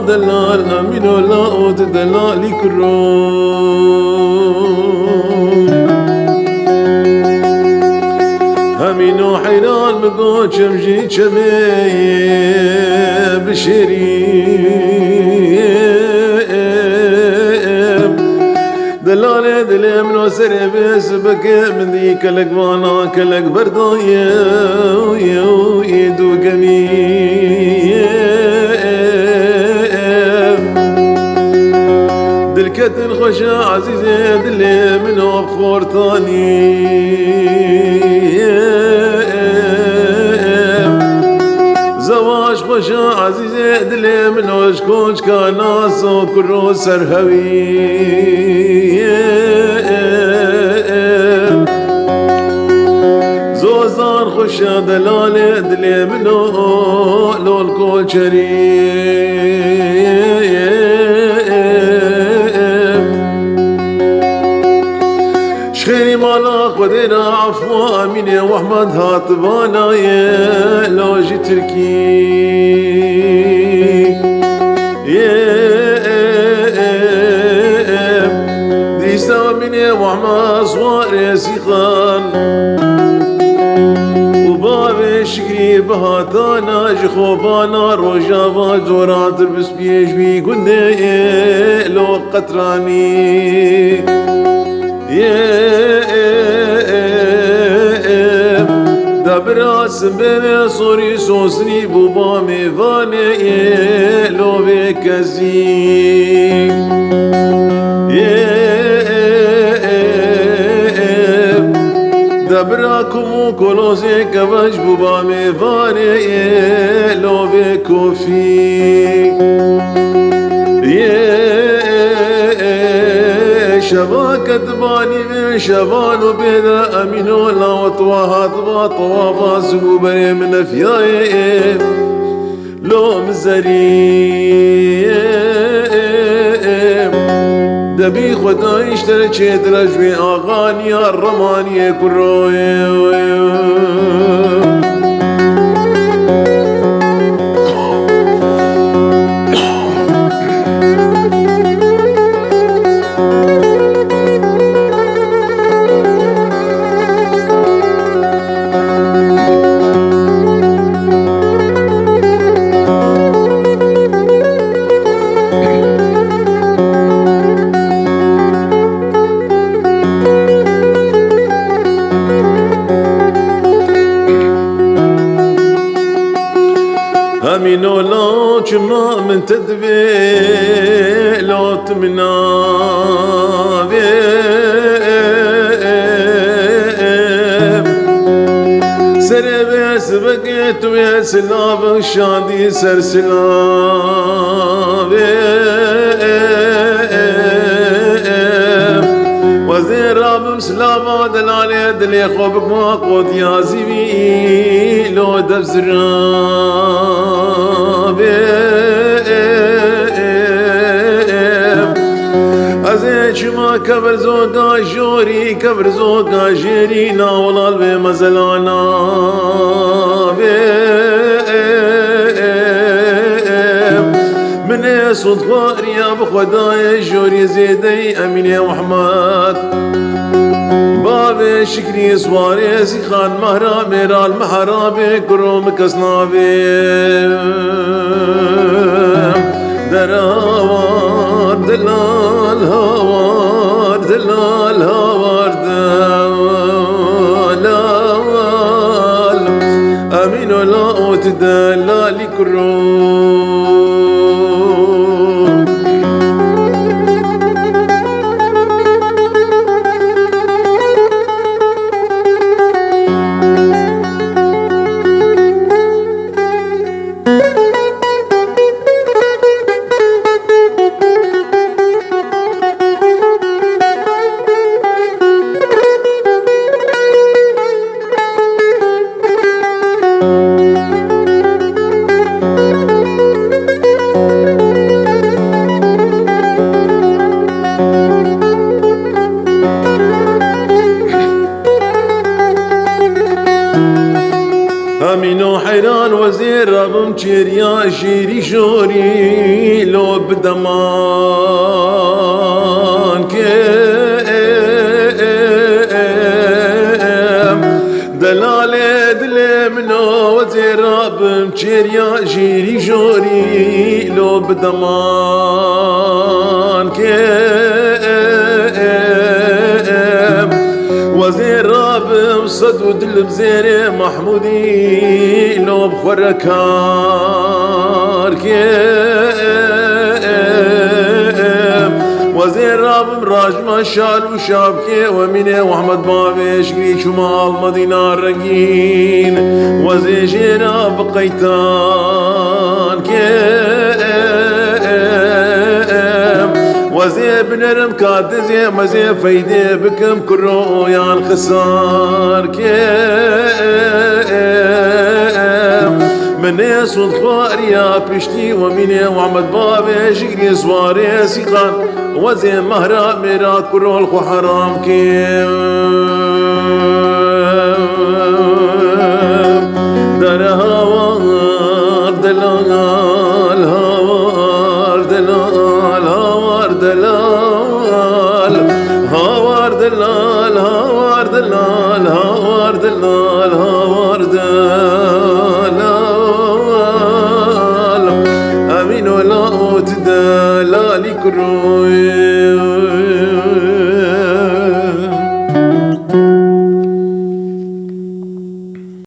دلال أمين لا دلالي كروم همينو حيران بقول شمجي شمي بشريم دلالي دلي منو سري بس بكي من ذي كلك وانا كلك بردايا يدو قميم دلكت الخشا عزيزي دلي منو بخور ثاني زواج خوشا عزيزي دلي منو شكونش كاناس وكرو سرهوي زوزان خوشا دلالي دلي منو لول كل شخيري مالا خدينا عفوا أميني وأحمد هاتبانا يا لوجي تركي ديسا أميني وأحمد صوار يا سيخان وبابي شكري بهاتانا جخوبانا روجافا جوران تربس بيش بي قندي لو قطراني دبراس بين صوري سوسني بوبا ميفاني لو بكزي دبراكم كلوزي كبش بوبا ميفاني لو بكوفي شباكة باني من شبان وبيدا أمين ولا وطواها طوافا سقوبري من فياي لو مزري دبي خدا يشتري شيد رجوي أغاني الرماني كروي أمينو لا جمع من تدبي لا تمنابي سربي سبقت ويا سلاب شادي سرسلابي وزير رابم سلابا دلالي دلي خوبك ما قود يا زيبي لو دبزرابي ازيشما كبر زوغا جوري كبر زوغا جيري ناولال بمزلانا من صدفار يا بخداي جوري زيدي امين يا محمد بابي شكري سواري سيخان مهرا ميرا المحرابي كروم كسنابي دراوار دلال هوار دلال هوار دلال امين لا تدلالي كروم بمشيريا شيري شوري لو بدمان كيم دلالة دلي منو وزيرا بمشيريا شيري شوري لو بدمان كيم وزير راب صد ودل بزير محمودي لو بخركار كيم وزير راب مراج ما شال وشابكي ومنه واحمد بابيش قريش ومال مدينة الرقين وزير جينا بقيتان كيم وزي بنرم كاد زي مزي فايدة بكم كرو يا الخسار كيم من يسود خواريا بشتي ومني وعمد بابي شقري سواري سيقان وزي مهرا ميرا كرو الخو حرام كيم دار هوار دلال هوار دلال هوار دلال هوار دلال هوار دلال هوار دلال هوار دلال امين ولا تدلالي كروي